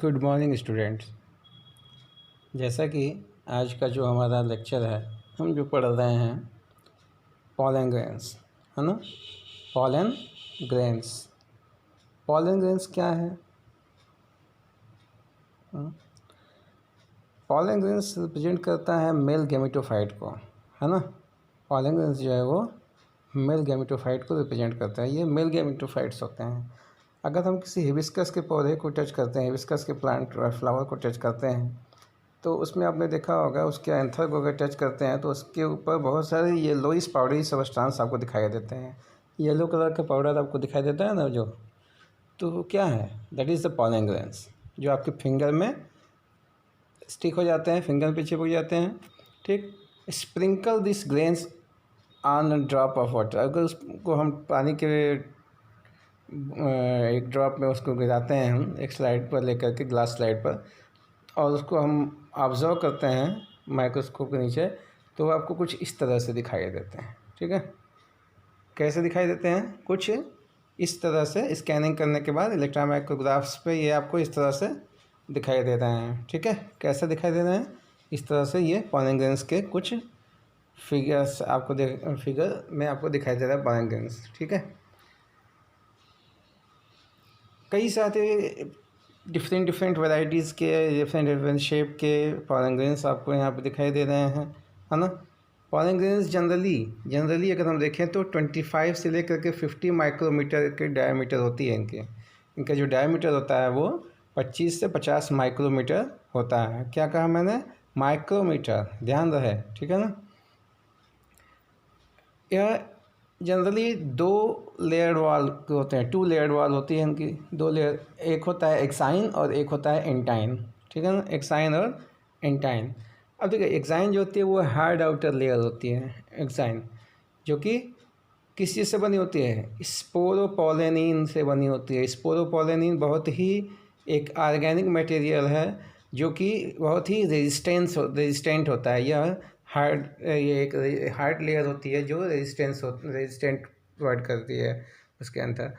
Good morning students. जैसा कि आज का जो हमारा लेक्चर है, हम जो पढ़ रहे हैं पॉलन ग्रेन्स, है ना। पॉलन ग्रेन्स, पॉलन ग्रेन्स क्या है? पॉलन ग्रेन्स रिप्रेजेंट करता है मेल गैमेटोफाइट को, है ना। पॉलन ग्रेन्स जो है वो मेल गैमेटोफाइट को रिप्रेजेंट करता है। ये मेल गैमेटोफाइट्स होते हैं। अगर हम किसी हिबिस्कस के पौधे को टच करते हैं, हिबिस्कस के प्लांट फ्लावर को टच करते हैं, तो उसमें आपने देखा होगा उसके एंथर को अगर टच करते हैं तो उसके ऊपर बहुत सारे येलोइश पाउडरी सब्सटेंस आपको दिखाई देते हैं। येलो कलर का पाउडर आपको दिखाई देता है ना, जो तो क्या है, that is the pollen grains, जो आपके फिंगर में स्टिक हो जाते हैं, फिंगर पे चिपक जाते हैं। ठीक, sprinkle this grains on drop of water. अगर उसको हम पानी के एक ड्रॉप में उसको गिराते हैं, हम एक स्लाइड पर लेकर के, ग्लास स्लाइड पर, और उसको हम ऑब्ज़र्व करते हैं माइक्रोस्कोप के नीचे, तो आपको कुछ इस तरह से दिखाई देते हैं। ठीक है, कैसे दिखाई देते हैं? कुछ इस तरह से स्कैनिंग करने के बाद इलेक्ट्रॉन माइक्रोग्राफ्स पे ये आपको इस तरह से दिखाई दे रहे हैं। ठीक है, कैसे दिखाई दे रहे हैं? इस तरह से ये पॉलन ग्रेन्स के कुछ फिगर्स आपको फिगर में आपको दिखाई दे रहा है पॉलन ग्रेन्स। ठीक है, कई सारे डिफरेंट वैरायटीज़ के डिफरेंट शेप के पॉलन ग्रेन्स आपको यहाँ पे दिखाई दे रहे हैं, है ना। पॉलन ग्रेन्स जनरली अगर हम देखें तो 25 से लेकर के 50 माइक्रोमीटर के डायमीटर होती है। इनका जो डायमीटर होता है वो 25 से 50 माइक्रोमीटर होता है। क्या कहा मैंने? माइक्रोमीटर, ध्यान रहे। ठीक है ना। यह जनरली 2 लेयर्ड वॉल होते हैं, 2 लेयर्ड वॉल होती है इनकी, 2 लेयर। एक होता है एक्साइन और एक होता है एंटाइन। ठीक है ना, एक्साइन और एंटाइन। अब देखिए, एक्साइन जो होती है वो हार्ड आउटर लेयर होती है। एक्साइन जो कि किस चीज़ से बनी होती है? स्पोरोपोलेनिन से बनी होती है। स्पोरोपोलेनिन बहुत ही एक ऑर्गेनिक मटेरियल है जो कि बहुत ही रेजिस्टेंट होता है। यह ये एक हार्ड लेयर होती है जो रेजिस्टेंट प्रोवाइड करती है उसके अंदर।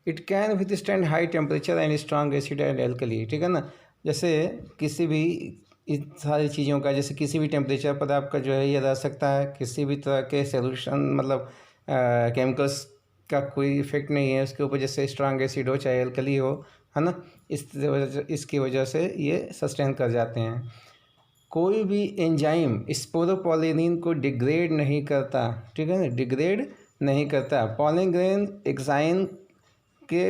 It can withstand high temperature and strong acid and alkali. ठीक है ना, जैसे किसी भी इन सारी चीज़ों का, जैसे किसी भी टेम्परेचर पर आपका जो है ये रह सकता है। किसी भी तरह के सोल्यूशन, मतलब केमिकल्स का कोई इफेक्ट नहीं है उसके ऊपर, जैसे स्ट्रॉन्ग एसिड हो चाहे एल्कली हो, है ना। इसकी वजह से ये सस्टेन कर जाते हैं। कोई भी एंजाइम स्पोरोपोलेनिन को डिग्रेड नहीं करता। ठीक है ना, डिग्रेड नहीं करता। पॉलन ग्रेन एक्साइन के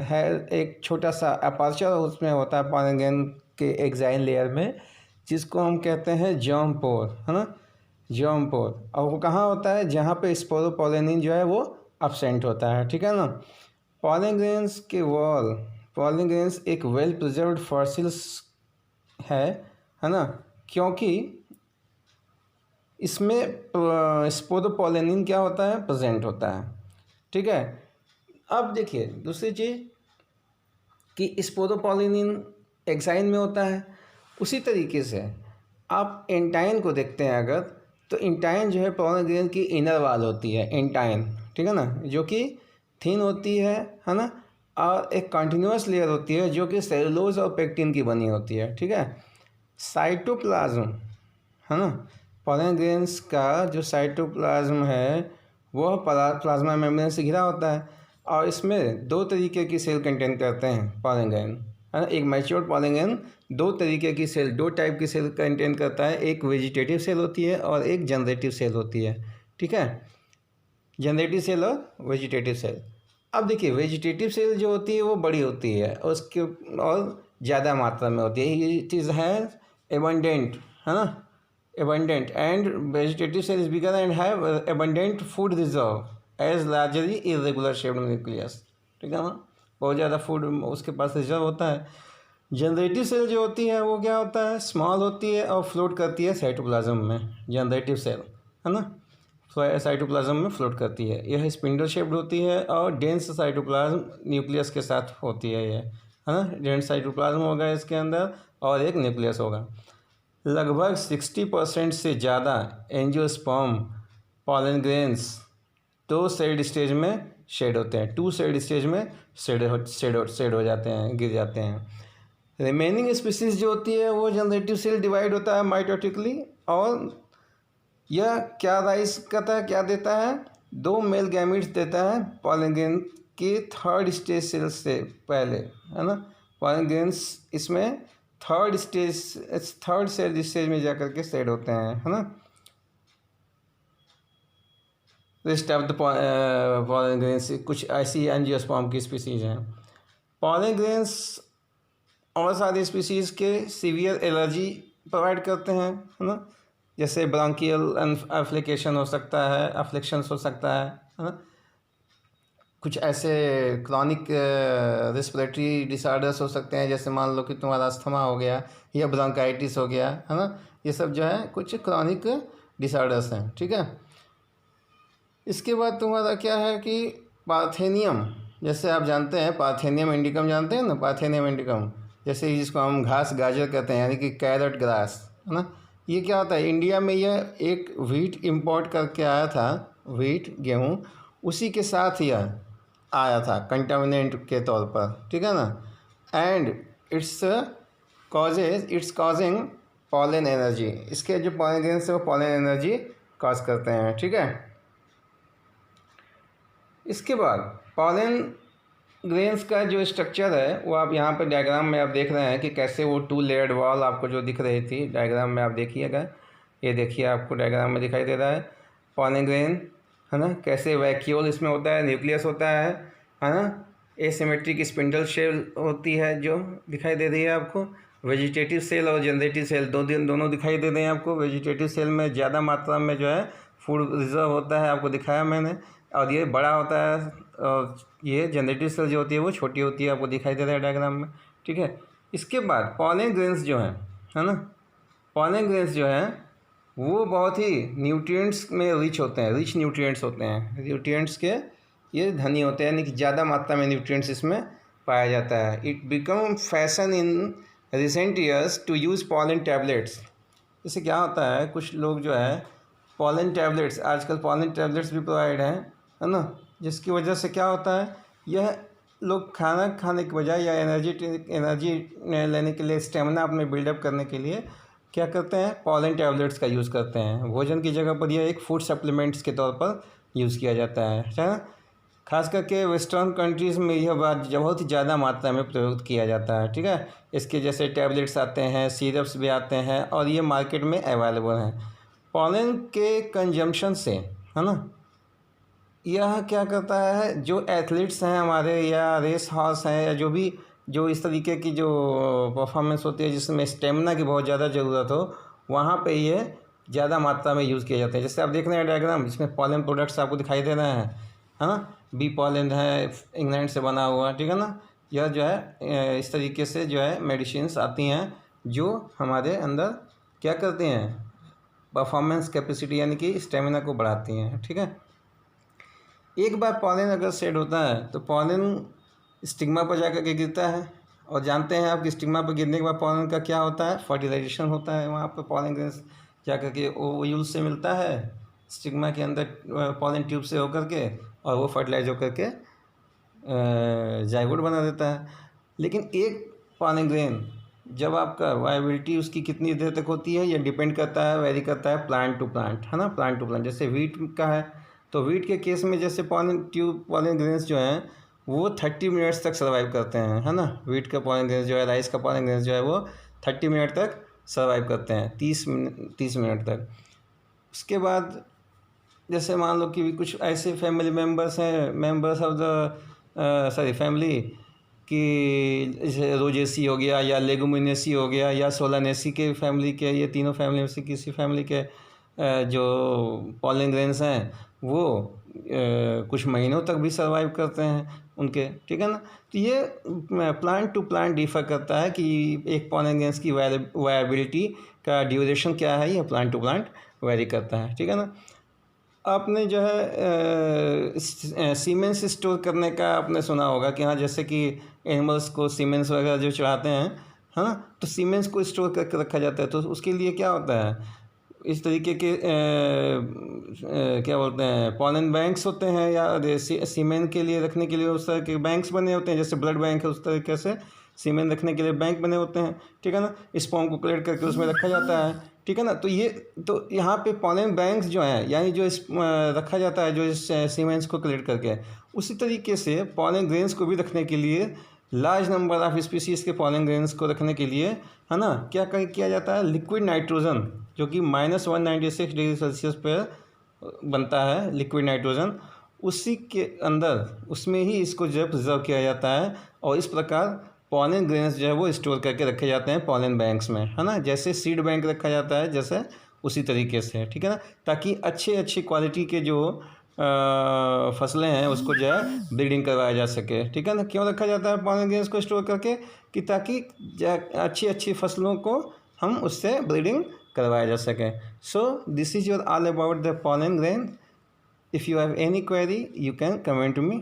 है एक छोटा सा अपर्चर उसमें होता है पॉलन ग्रेन के एक्साइन लेयर में, जिसको हम कहते हैं जर्म पोर, है ना, जर्म पोर। और वो कहाँ होता है? जहाँ पे स्पोरोपोलेनिन जो है वो अब्सेंट होता है। ठीक है ना। पॉलन ग्रेन्स के वॉल, पॉलन ग्रेन्स एक वेल प्रिजर्व्ड फॉसिल्स है ना, क्योंकि इसमें स्पोरोपोलेनिन क्या होता है? प्रेजेंट होता है। ठीक है, अब देखिए दूसरी चीज़ कि स्पोरोपोलेनिन एक्साइन में होता है। उसी तरीके से आप एंटाइन को देखते हैं अगर, तो एंटाइन जो है पॉलन ग्रेन की इनर वाल होती है, एंटाइन। ठीक है ना, जो कि थिन होती है ना, और एक कंटिन्यूस लेयर होती है जो कि सेलुलोज और पेक्टिन की बनी होती है। ठीक है, साइटोप्लाज्म, है ना, पॉलन ग्रेन्स का जो साइटोप्लाज्म है वह प्लाज्मा मेम्ब्रेन से घिरा होता है, और इसमें 2 तरीके की सेल कंटेन करते हैं पॉलन ग्रेन, है ना। एक मैच्योर्ड पॉलन ग्रेन 2 तरीके की सेल, 2 टाइप की सेल कंटेन करता है। एक वेजिटेटिव सेल होती है और एक जनरेटिव सेल होती है। ठीक है, जनरेटिव सेल और वेजिटेटिव सेल। अब देखिए, वेजिटेटिव सेल जो होती है वो बड़ी होती है, उसके और ज़्यादा मात्रा में होती है। ये चीज़ है एबंडेंट, है ना, abundant, and vegetative cell is bigger and have abundant food reserve as largely irregular shaped nucleus। ठीक है ना, बहुत ज़्यादा फूड उसके पास रिजर्व होता है। जनरेटिव सेल जो होती है वो क्या होता है? स्मॉल होती है और फ्लोट करती है साइटोप्लाज्म में। जनरेटिव सेल, है ना, साइटोप्लाज्म में फ्लोट करती है। यह स्पिंडल शेप्ड होती है और डेंस साइटोप्लाज्म न्यूक्लियस के साथ होती है। ये, है ना, डेंस साइटोप्लाज्म होगा इसके अंदर और एक न्यूक्लियस होगा। लगभग 60% से ज़्यादा angiosperm pollen grains 2 sailed stage में शेड होते हैं, 2 शेड स्टेज में शेड हो जाते हैं, गिर जाते हैं। रिमेनिंग स्पीसीज जो होती है वो जनरेटिव सेल डिवाइड होता है माइटोटिकली, और यह क्या राइज करता है, क्या देता है, 2 मेल गैमीट्स देता है पॉलन ग्रेन के थर्ड स्टेज सेल से पहले, है ना। पॉलन ग्रेन्स इसमें थर्ड सेल स्टेज में जाकर के सेड होते हैं, है ना। Rest of the pollen grains कुछ ऐसी एंजियोस्पर्म की स्पीसीज हैं। पॉलन ग्रेन्स और सारी स्पीसीज के सीवियर एलर्जी प्रोवाइड करते हैं, है ना। जैसे ब्रांकियल एफ्लिकेशन हो सकता है, अफ्लिक्शंस हो सकता है ना। कुछ ऐसे क्रॉनिक रेस्पिरेटरी डिसऑर्डर्स हो सकते हैं, जैसे मान लो कि तुम्हारा अस्थमा हो गया या ब्रोंकाइटिस हो गया, है ना। ये सब जो है कुछ क्रॉनिक डिसऑर्डर्स हैं, ठीक है। इसके बाद तुम्हारा क्या है कि पार्थेनियम, जैसे आप जानते हैं पार्थेनियम इंडिकम जानते हैं ना, पार्थेनियम इंडिकम, जैसे जिसको हम घास गाजर कहते हैं, यानी कि कैरेट ग्रास, है ना। ये क्या होता है, इंडिया में यह एक व्हीट इंपोर्ट करके आया था, व्हीट गेहूँ, उसी के साथ यह आया था कंटामिनेंट के तौर पर, ठीक है ना। And it's causing pollen energy, इसके जो पॉलन ग्रेन्स है वो पॉलन एनर्जी कॉज करते हैं, ठीक है। इसके बाद पॉलन ग्रेन्स का जो स्ट्रक्चर है वो आप यहाँ पे डायग्राम में आप देख रहे हैं कि कैसे वो 2 लेयर्ड वॉल आपको जो दिख रही थी डायग्राम में, आप देखिएगा, ये देखिए आपको डायग्राम में दिखाई दे रहा है पॉलन ग्रेन, है ना। कैसे वैक्यूल इसमें होता है, न्यूक्लियस होता है ना। एसिमेट्रिक स्पिंडल शेल होती है जो दिखाई दे रही है आपको। वेजिटेटिव सेल और जनरेटिव सेल दोनों दिखाई दे रहे हैं आपको। वेजिटेटिव सेल में ज़्यादा मात्रा में जो है फूड रिजर्व होता है, आपको दिखाया मैंने, और ये बड़ा होता है, और ये जनरेटिव सेल जो होती है वो छोटी होती है, आपको दिखाई दे रहा है डायग्राम में, ठीक है। इसके बाद पॉलन ग्रेन्स जो हैं, है ना, पॉलन ग्रेन्स जो हैं वो बहुत ही न्यूट्रिएंट्स में रिच होते हैं, रिच न्यूट्रिएंट्स होते हैं, न्यूट्रिएंट्स के ये धनी होते हैं, यानी कि ज़्यादा मात्रा में न्यूट्रिएंट्स इसमें पाया जाता है। It become fashion in recent years to use pollen tablets. इससे क्या होता है, कुछ लोग जो है पॉलन टैबलेट्स, आजकल पॉलन टैबलेट्स भी प्रोवाइड हैं, है ना, जिसकी वजह से क्या होता है, यह लोग खाना खाने के बजाय या एनर्जी लेने के लिए, स्टेमिना अपने बिल्डअप करने के लिए क्या करते हैं, पॉलन टैबलेट्स का यूज़ करते हैं। भोजन की जगह पर यह एक फूड सप्लीमेंट्स के तौर पर यूज़ किया जाता है ना। खास करके वेस्टर्न कंट्रीज़ में यह बात बहुत ही ज़्यादा मात्रा में प्रयोग किया जाता है, ठीक है। इसके जैसे टैबलेट्स आते हैं, सिरप्स भी आते हैं, और ये मार्केट में अवेलेबल हैं। पॉलन के कंजम्पशन से, है ना, यह क्या करता है, जो एथलीट्स हैं हमारे, या रेस हॉर्स हैं, या जो इस तरीके की जो परफॉर्मेंस होती है जिसमें स्टेमिना की बहुत ज़्यादा ज़रूरत हो, वहाँ पे ये ज़्यादा मात्रा में यूज़ किए जाते हैं। जैसे आप देख रहे हैं डायग्राम, इसमें पॉलन प्रोडक्ट्स आपको दिखाई दे रहे हैं, है ना। बी पॉलन है, इंग्लैंड से बना हुआ, ठीक है ना। यह जो है इस तरीके से जो है मेडिसिन्स आती हैं जो हमारे अंदर क्या करती हैं, परफॉर्मेंस कैपेसिटी यानी कि स्टेमिना को बढ़ाती हैं, ठीक है। एक बार पॉलन अगर सेट होता है तो पॉलन स्टिग्मा पर जाकर के गिरता है, और जानते हैं आप कि स्टिग्मा पर गिरने के बाद पॉलन का क्या होता है, फर्टिलाइजेशन होता है। वहाँ पर पॉलन ग्रेन्स जाकर के ओव्यूल से मिलता है स्टिग्मा के अंदर पॉलन ट्यूब से होकर के, और वो फर्टिलाइज होकर के जाइगोट बना देता है। लेकिन एक पॉलन ग्रेन जब आपका वायबिलिटी उसकी कितनी देर तक होती है, ये डिपेंड करता है, वेरी करता है प्लांट टू प्लांट, है ना, प्लांट टू प्लांट। जैसे वीट का है तो वीट के केस में जैसे पॉलन ग्रेन्स जो हैं वो 30 मिनट्स तक सर्वाइव करते हैं, है ना। वीट का पॉलन ग्रेन्स जो है, राइस का पॉलन ग्रेन्स जो है वो 30 मिनट तक सर्वाइव करते हैं, 30 मिनट तक। उसके बाद जैसे मान लो कि कुछ ऐसे फैमिली मेम्बर्स हैं, मेम्बर्स ऑफ द फैमिली कि जैसे रोजेसी हो गया, या लेगुमिनेसी हो गया, या सोलानेसी के फैमिली के, ये तीनों फैमिली में से किसी फैमिली के जो पॉलन ग्रेन्स हैं वो कुछ महीनों तक भी सर्वाइव करते हैं उनके, ठीक है ना। तो ये प्लांट टू प्लांट डिफर करता है कि एक पॉलन ग्रेन्स की वायबिलिटी का ड्यूरेशन क्या है, ये प्लांट टू प्लांट वेरी करता है, ठीक है ना। आपने जो है सीमेंस स्टोर करने का आपने सुना होगा कि हाँ, जैसे कि एनिमल्स को सीमेंस वगैरह जो चढ़ाते हैं, है ना, तो सीमेंस को स्टोर करके रखा जाता है। तो उसके लिए क्या होता है, इस तरीके के क्या बोलते हैं पॉलन बैंक्स होते हैं, या सीमेन के लिए रखने के लिए उस तरह के बैंक्स बने होते हैं, जैसे ब्लड बैंक है उस तरीके से सीमेन रखने के लिए बैंक बने होते हैं, ठीक है ना। स्पर्म को कलेक्ट करके उसमें रखा जाता है, ठीक है ना। तो यहाँ पे पॉलन बैंक्स जो हैं, यानी जो रखा जाता है जो इस सीमेंस को कलेक्ट करके, उसी तरीके से पॉलन ग्रेन्स को भी रखने के लिए, लार्ज नंबर ऑफ स्पीसीज़ के पॉलन ग्रेन्स को रखने के लिए, है ना, क्या किया जाता है, लिक्विड नाइट्रोजन जो कि -196 डिग्री सेल्सियस पर बनता है, लिक्विड नाइट्रोजन, उसी के अंदर उसमें ही इसको जो है प्रिजर्व किया जाता है, और इस प्रकार पॉलन ग्रेन्स जो है वो स्टोर करके रखे जाते हैं पॉलन बैंक्स में, है ना। जैसे सीड बैंक रखा जाता है जैसे उसी तरीके से, ठीक है ना, ताकि अच्छी क्वालिटी के जो फसलें हैं उसको जो है ब्रीडिंग करवाया जा सके, ठीक है ना। क्यों रखा जाता है पॉलन ग्रेन्स को स्टोर करके, कि ताकि अच्छी फसलों को हम उससे ब्रीडिंग करवाया जा सके। So this is your all about the pollen grain. If you have any query, you can comment to me.